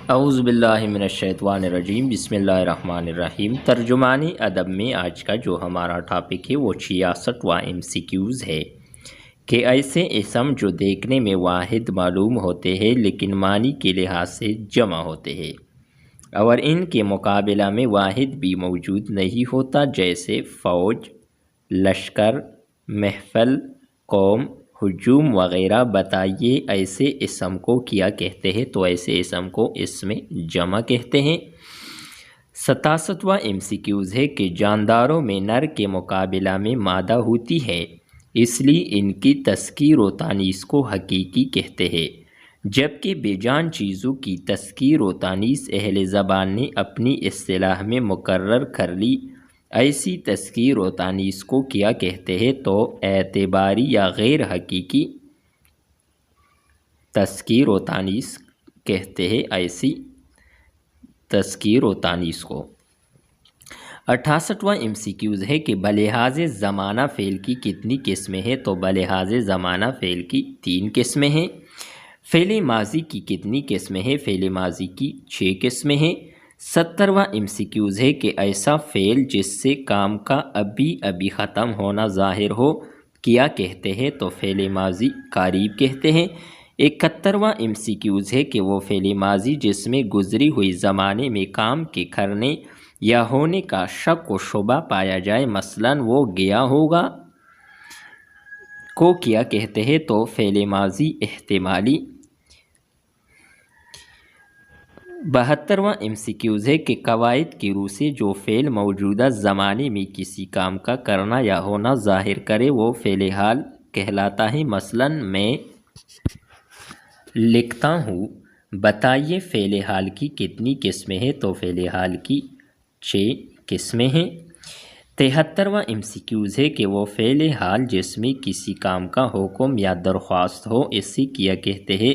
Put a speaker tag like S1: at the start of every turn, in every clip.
S1: اعوذ باللہ من الشیطان الرجیم، بسم اللہ الرحمن الرحیم۔ ترجمانی ادب میں آج کا جو ہمارا ٹاپک ہے وہ 66واں MCQs ہے کہ ایسے اسم جو دیکھنے میں واحد معلوم ہوتے ہیں لیکن معنی کے لحاظ سے جمع ہوتے ہیں اور ان کے مقابلہ میں واحد بھی موجود نہیں ہوتا، جیسے فوج، لشکر، محفل، قوم، ہجوم وغیرہ۔ بتائیے ایسے اسم کو کیا کہتے ہیں؟ تو ایسے اسم کو اسم جمع کہتے ہیں۔ 67واں MCQs ہے کہ جانداروں میں نر کے مقابلہ میں مادہ ہوتی ہے، اس لیے ان کی تذکیر و تانیث کو حقیقی کہتے ہیں، جبکہ بے جان چیزوں کی تذکیر و تانیث اہل زبان نے اپنی اصطلاح میں مقرر کر لی۔ ایسی تذکیر و تانیث کو کیا کہتے ہیں؟ تو اعتباری یا غیر حقیقی تذکیر و تانیث کہتے ہیں ایسی تذکیر و تانیث کو۔ 68واں MCQs ہے کہ بلحاظ زمانہ فعل کی کتنی قسمیں ہیں؟ تو بلحاظ زمانہ فعل کی 3 قسمیں ہیں۔ فعل ماضی کی کتنی قسمیں ہیں؟ فعل ماضی کی 6 قسمیں ہیں۔ 70واں MCQs ہے کہ ایسا فعل جس سے کام کا ابھی ختم ہونا ظاہر ہو کیا کہتے ہیں؟ تو فعل ماضی قریب کہتے ہیں۔ 71واں MCQs ہے کہ وہ فعل ماضی جس میں گزری ہوئی زمانے میں کام کے کرنے یا ہونے کا شک و شبہ پایا جائے، مثلا وہ گیا ہوگا، کو کیا کہتے ہیں؟ تو فعل ماضی احتمالی۔ 72واں MCQs ہے کہ قواعد کی روح سے جو فعل موجودہ زمانے میں کسی کام کا کرنا یا ہونا ظاہر کرے وہ فعل حال کہلاتا ہے، مثلا میں لکھتا ہوں۔ بتائیے فعل حال کی کتنی قسمیں ہیں؟ تو فعل حال کی 6 قسمیں ہیں۔ 73واں MCQs ہے کہ وہ فعل حال جس میں کسی کام کا حکم یا درخواست ہو اسے کیا کہتے ہیں؟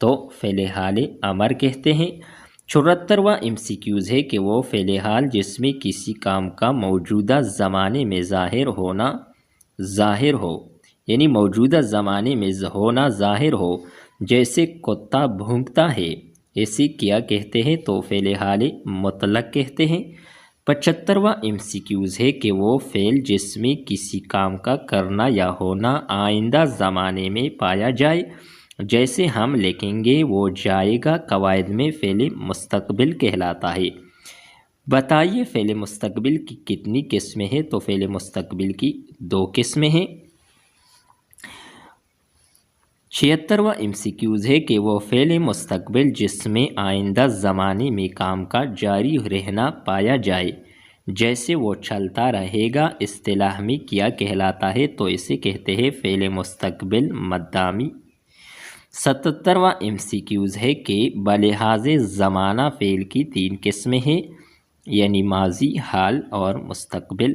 S1: تو فعل حال امر کہتے ہیں۔ 74واں MCQs ہے کہ وہ فعل حال جس میں کسی کام کا موجودہ زمانے میں ظاہر ہو، یعنی موجودہ زمانے میں ہونا ظاہر ہو، جیسے کتا بھونکتا ہے، اسے کیا کہتے ہیں؟ تو فعل حال مطلق کہتے ہیں۔ 75واں MCQs ہے کہ وہ فعل جس میں کسی کام کا کرنا یا ہونا آئندہ زمانے میں پایا جائے، جیسے ہم لکھیں گے وہ جائے گا، قواعد میں فعل مستقبل کہلاتا ہے۔ بتائیے فعل مستقبل کی کتنی قسمیں ہیں؟ تو فعل مستقبل کی 2 قسمیں ہیں۔ 76واں MCQs ہے کہ وہ فعل مستقبل جس میں آئندہ زمانے میں کام کا جاری رہنا پایا جائے، جیسے وہ چلتا رہے گا، اصطلاح میں کیا کہلاتا ہے؟ تو اسے کہتے ہیں فعل مستقبل مدامی۔ 77واں MCQs ہے کہ بلحاظ زمانہ فعل کی 3 قسمیں ہیں، یعنی ماضی، حال اور مستقبل۔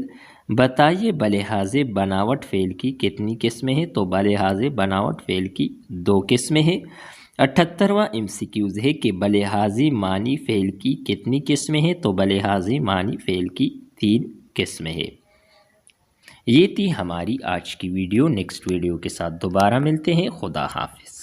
S1: بتائیے بلحاظ بناوٹ فعل کی کتنی قسمیں ہیں؟ تو بلحاظ بناوٹ فعل کی 2 قسمیں ہیں۔ 78واں MCQs ہے کہ بلحاظ معنی فعل کی کتنی قسمیں ہیں؟ تو بلحاظ معنی فعل کی 3 قسمیں ہیں۔ یہ تھی ہماری آج کی ویڈیو۔ نیکسٹ ویڈیو کے ساتھ دوبارہ ملتے ہیں۔ خدا حافظ۔